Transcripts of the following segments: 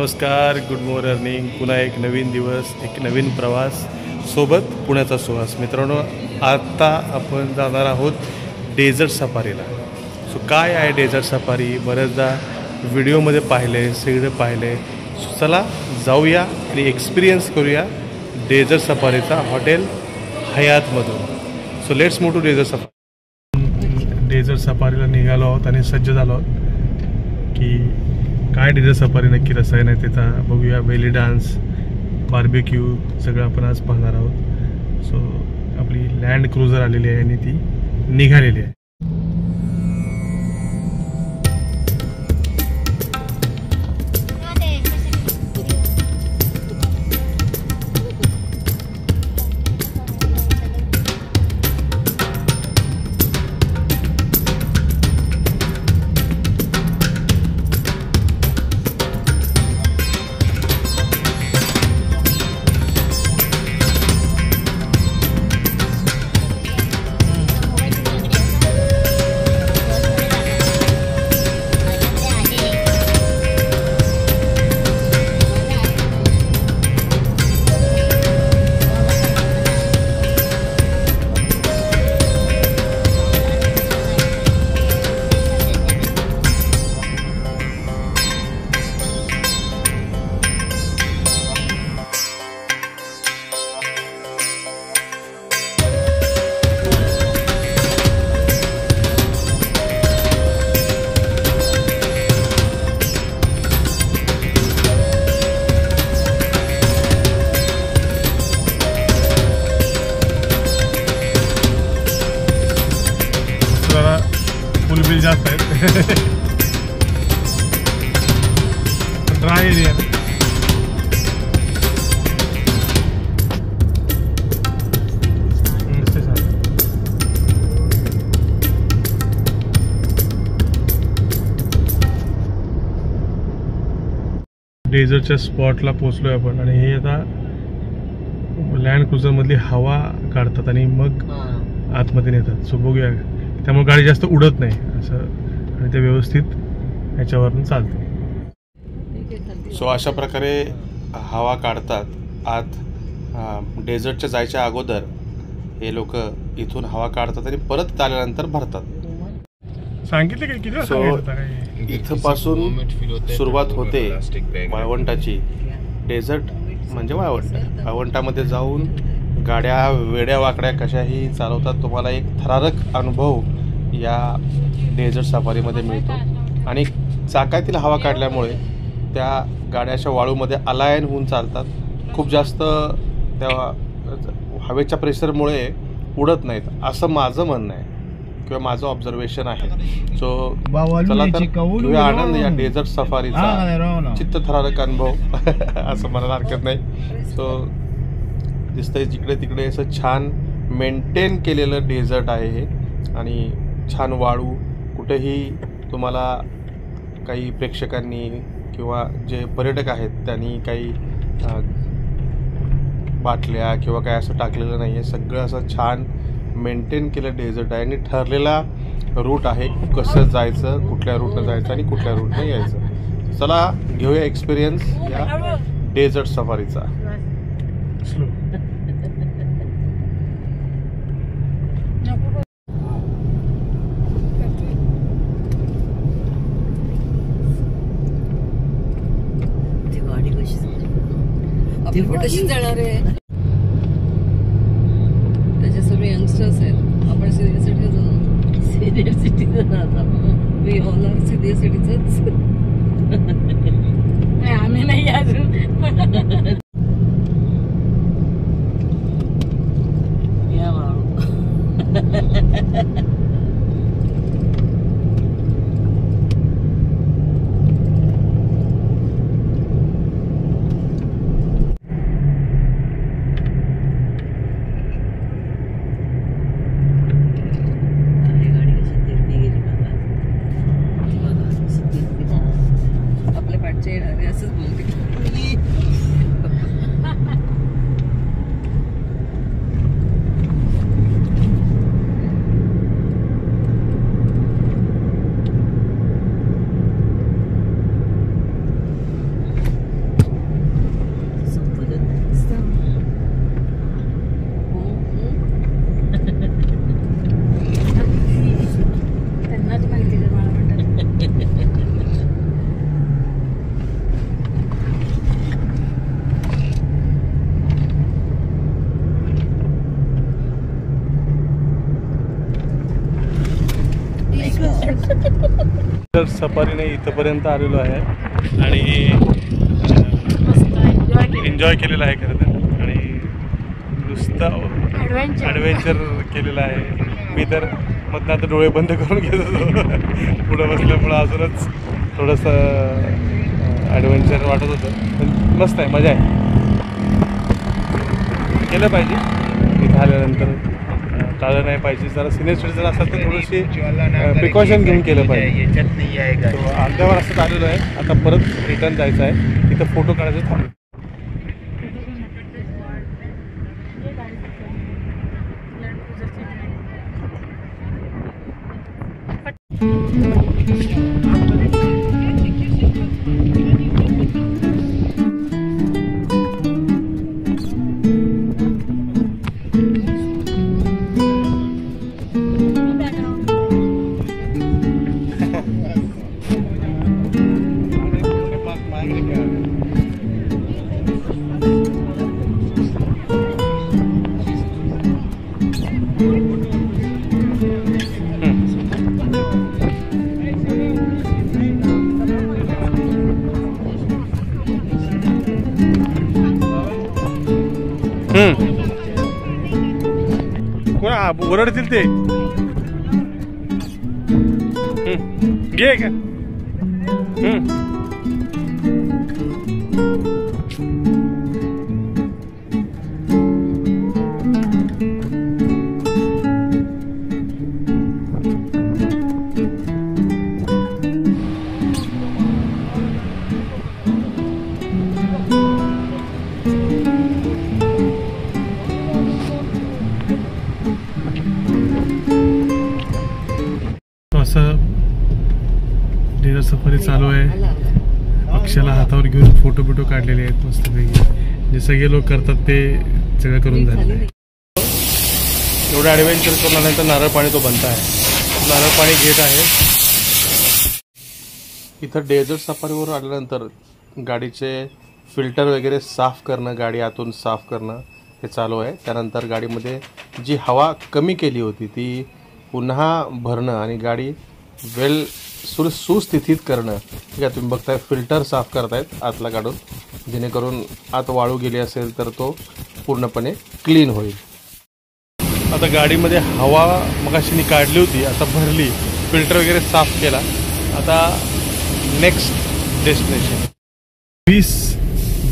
नमस्कार, good morning. पुन्हा एक नवीन दिवस, एक नवीन प्रवास, सोबत पुण्याचा सुवास. मित्रांनो, आता आपण जाणार आहोत डेझर्ट सफारीला. सो काय आहे डेझर्ट सफारी? बऱ्याचदा व्हिडिओमध्ये पाहिले, सगळे पाहिले. चला जाऊया आणि एक्सपिरियन्स करूया डेझर्ट सफारीचा हॉटेल हयातमधून. So let's move to desert safari. Desert सफारीला निघालो आहोत आणि सज्ज झालो आहोत की काय डेझर्ट सफारी नक्की रसायन आहे त्याचा बघूया. बेली डान्स, बार्बेक्यू सगळं आपण आज पाहणार आहोत. सो आपली लँड क्रुझर आलेली आहे आणि ती निघालेली आहे. फुल बिल जास्त आहेत. ड्राय एरिया डेझर्टच्या स्पॉटला पोहोचलोय आपण. आणि हे आता लँड क्रुझर मधली हवा काढतात आणि मग आतमध्ये नेतात. सो बघूया, त्यामुळे गाडी जास्त उडत नाही असं आणि ते व्यवस्थित ह्याच्यावरून चालते. सो अशा प्रकारे हवा काढतात आत. डेझर्टच्या जायच्या अगोदर हे लोक इथून हवा काढतात आणि परत आल्यानंतर भरतात. सांगितले काय किती? सो इथं पासून सुरुवात होते वाळवंटाची. डेझर्ट म्हणजे वाळवंट. वाळवंटामध्ये जाऊन गाड्या वेड्या वाकड्या कशाही चालवतात. तुम्हाला एक थरारक अनुभव या डेझर्ट सफारीमध्ये मिळतो. आणि चाकातील हवा काढल्यामुळे त्या गाड्याच्या वाळूमध्ये अलायन होऊन चालतात. खूप जास्त त्या हवेच्या प्रेशरमुळे उडत नाहीत असं माझं म्हणणं आहे किंवा माझं ऑब्झर्वेशन आहे. सो चला तर घेऊया आनंद या डेझर्ट सफारीचा. चित्तथरारक अनुभव असं म्हणायला हरकत नाही. सो दिसतंय जिकडे तिकडे असं छान मेंटेन केलेलं डेझर्ट आहे हे. आणि छान वाळू. कुठेही तुम्हाला काही प्रेक्षकांनी किंवा जे पर्यटक आहेत त्यांनी काही बाटल्या किंवा काय असं टाकलेलं नाही आहे. सगळं असं छान मेंटेन केलं डेझर्ट आहे आणि ठरलेला रूट आहे कसं जायचं, कुठल्या रूटनं जायचं आणि कुठल्या रूटनं यायचं. चला घेऊया एक्सपिरियन्स या डेझर्ट सफारीचा. कशी जाणार आहे? त्याचे सगळे यंगस्टर्स आहेत. आपण सिनियर सिटीजन. सिनियर सिटीजन आता we all are senior citizens. आम्ही नाही अजून. या असंच बोलते. सफारीने इथंपर्यंत आलेलो आहे आणि एन्जॉय केलेला आहे खरं तर, आणि नुसतं ॲडव्हेंचर केलेलं आहे. मी तर मधनं आता डोळे बंद करून घेत होतो पुढं बसल्यामुळं अजूनच थोडंसं ॲडव्हेंचर वाटत होतं. पण मस्त आहे, मजा आहे, केलं पाहिजे. इथं आल्यानंतर टाळलं नाही पाहिजे. जरा सिनियर सिटीजन असतात तर थोडीशी प्रिकॉशन घेऊन केलं पाहिजे. अर्ध्यावर असं आलेलं आहे, आता परत रिटर्न जायचं आहे. इथं फोटो काढायचं थांबलं. कोण ओरडतील ते घे का. असं डेझर्ट सफारी चालू आहे. अक्षयला हातावर घेऊन फोटो बिटो काढलेले आहेत मस्तपैकी, जे सगळे लोक करतात ते सगळं करून झालेलं आहे. एवढं ॲडव्हेंचर करून आल्यानंतर नारळ पाणी तो बनत आहे. नारळ पाणी घेत आहे. इथं डेझर्ट सफारीवर आल्यानंतर गाडीचे फिल्टर वगैरे साफ करणं, गाडी आतून साफ करणं हे चालू आहे. त्यानंतर गाडीमध्ये जी हवा कमी केली होती ती पुन्हा भरणं आणि गाडी सुस्थितीत करणं. ठीक आहे, तुम्ही बघताय फिल्टर साफ करतायत आतला काढून, जेणेकरून आत वाळू गेली असेल तर तो पूर्णपणे क्लीन होईल. आता गाडीमध्ये हवा मगाशी काढली होती, आता भरली, फिल्टर वगैरे साफ केला. आता नेक्स्ट डेस्टिनेशन 20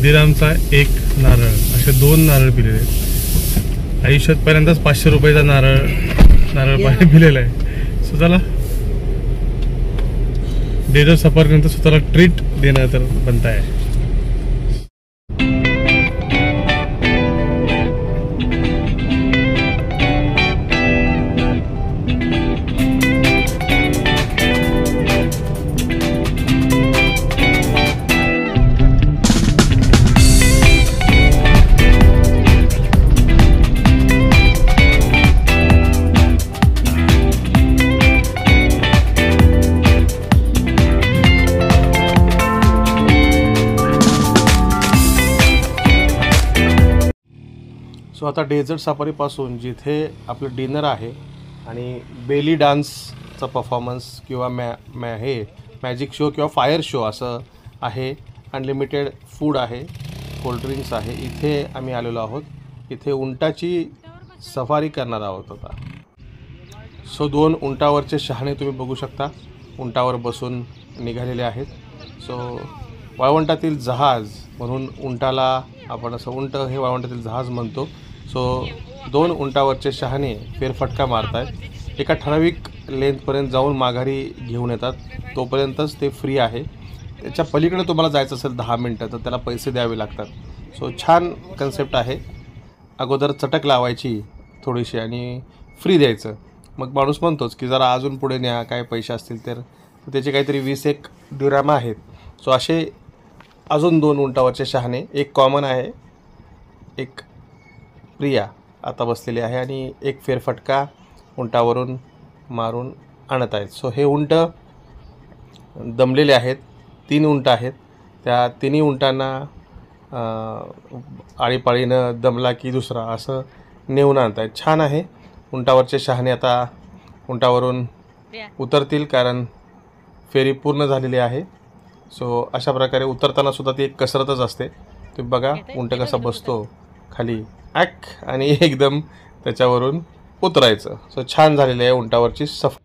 दिरामचा एक नारळ, असे 2 नारळ पिलेले आहेत. आयुष्यात पहिल्यांदाच 500 रुपयाचा नारळ पाणी पिलेलं आहे. स्वतःला डेझर्ट सफर नंतर स्वतःला ट्रीट देणं तर बनत आहे. सो आता डेझर्ट सफारीपासून जिथे आपलं डिनर आहे आणि बेली डान्सचा परफॉर्मन्स किंवा मॅजिक शो किंवा फायर शो असं आहे, अनलिमिटेड फूड आहे, कोल्ड्रिंक्स आहे, इथे आम्ही आलेलो आहोत. इथे उंटाची सफारी करणार आहोत आता. सो 2 उंटावरचे शहाणे तुम्ही बघू शकता, उंटावर बसून निघालेले आहेत. सो वाळवंटातील जहाज म्हणून उंटाला आपण असं, उंट हे वाळवंटातील जहाज म्हणतो. सो 2 उंटावरचे शहाणे फेरफटका मारत आहेत. एका ठराविक लेंथपर्यंत जाऊन माघारी घेऊन येतात, तोपर्यंतच ते फ्री आहे. त्याच्या पलीकडे तुम्हाला जायचं असेल 10 मिनटं तर त्याला पैसे द्यावे लागतात. सो छान कन्सेप्ट आहे. अगोदर चटक लावायची थोडीशी आणि फ्री द्यायचं. मग माणूस म्हणतोच की जरा अजून पुढे न्या, काय पैसे असतील तर त्याचे काहीतरी 20 दिराम आहेत. सो असे अजून 2 उंटावरचे शहाणे, एक कॉमन आहे, एक प्रिया आता बसलेली आहे आणि एक फेरफटका उंटावरून मारून आणत आहेत. सो हे उंट दमलेले आहेत. 3 उंट आहेत. त्या 3ही उंटांना आळीपाळीनं दमला की दुसरा असं नेऊन आणत आहेत. छान आहे. उंटावरचे शहाणे आता उंटावरून उतरतील, कारण फेरी पूर्ण झालेली आहे. सो अशा प्रकारे उतरताना सुद्धा ती एक कसरतच असते. तुम्ही बघा उंट कसा बसतो खाली आणि एकदम त्याच्यावरून उतरायचं. सो छान झालेली आहे उंटावरची सफर.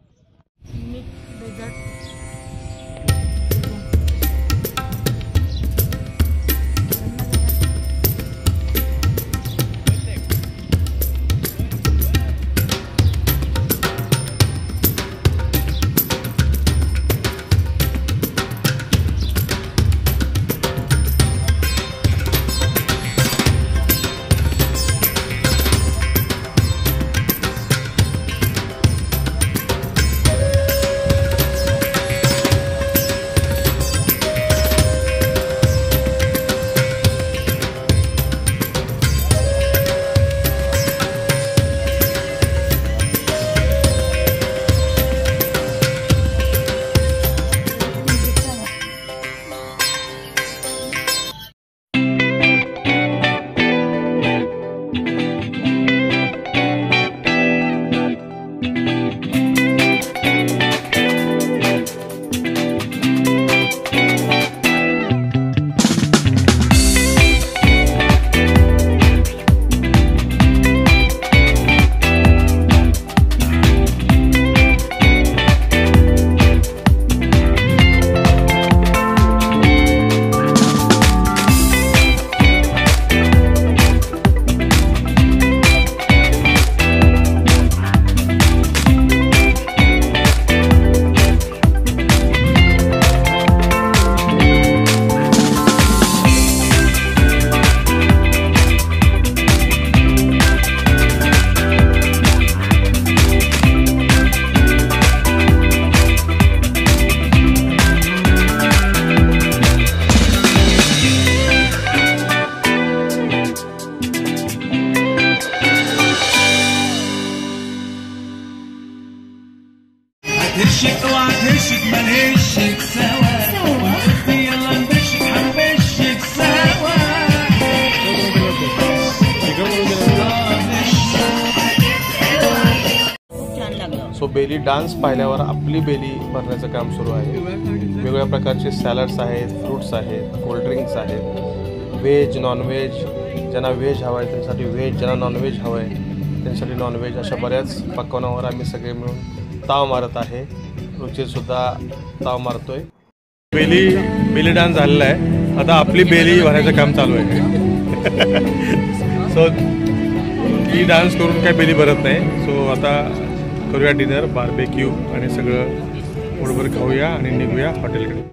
सो बेली डान्स पाहिल्यावर आपली बेली भरण्याचं काम सुरू आहे. वेगवेगळ्या प्रकारचे सॅलड्स आहेत, फ्रूट्स आहेत, कोल्ड्रिंक्स आहेत, व्हेज नॉनव्हेज. ज्यांना व्हेज हवं आहे त्यांच्यासाठी व्हेज, ज्यांना नॉनव्हेज हवं आहे त्यांच्यासाठी नॉनव्हेज. अशा बऱ्याच पक्वानावर आम्ही सगळे मिळून ताव मारत आहे. रुचीसुद्धा ताव मारतोय. बेली डान्स झालेला आहे. आता आपली बेली भरायचं काम चालू आहे. सो ही डान्स करून काय बेली भरत नाही. सो आता करूया डिनर, बार्बेक्यू आणि सगळं पोटभर खाऊया आणि निघूया हॉटेलकडे.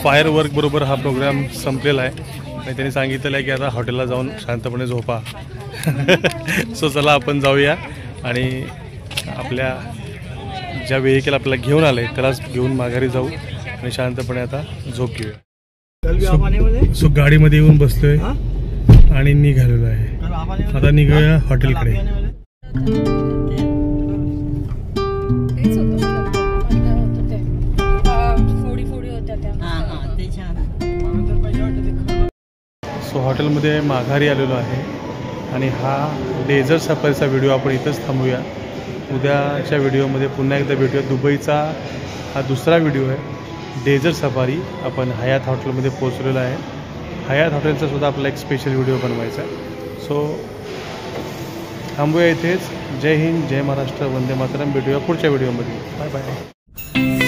फायर वर्क बरोबर हा प्रोग्राम संपलेला आहे आणि त्यांनी सांगितलेलं आहे की आता हॉटेलला जाऊन शांतपणे झोपा. सो चला आपण जाऊया आणि आपल्या ज्या व्हेकल आपल्याला घेऊन आले त्यालाच घेऊन माघारी जाऊ आणि शांतपणे आता झोप घेऊया. सो गाडीमध्ये येऊन बसतोय आणि निघालेलो आहे. आता निघूया हॉटेलकडे. सो हॉटेलमध्ये माघारी आलेलो आहे आणि हा डेझर्ट सफारीचा व्हिडिओ आपण इथंच थांबूया. उद्याच्या व्हिडिओमध्ये पुन्हा एकदा भेटूया. दुबईचा हा दुसरा व्हिडिओ आहे, डेझर्ट सफारी. आपण हयात हॉटेलमध्ये पोहोचलेलो आहे हयात हॉटेलचा सुद्धा आपला एक स्पेशल व्हिडिओ बनवायचा आहे. सो थांबूया इथेच. जय हिंद, जय महाराष्ट्र, वंदे मातरम. भेटूया पुढच्या व्हिडिओमध्ये. Bye bye.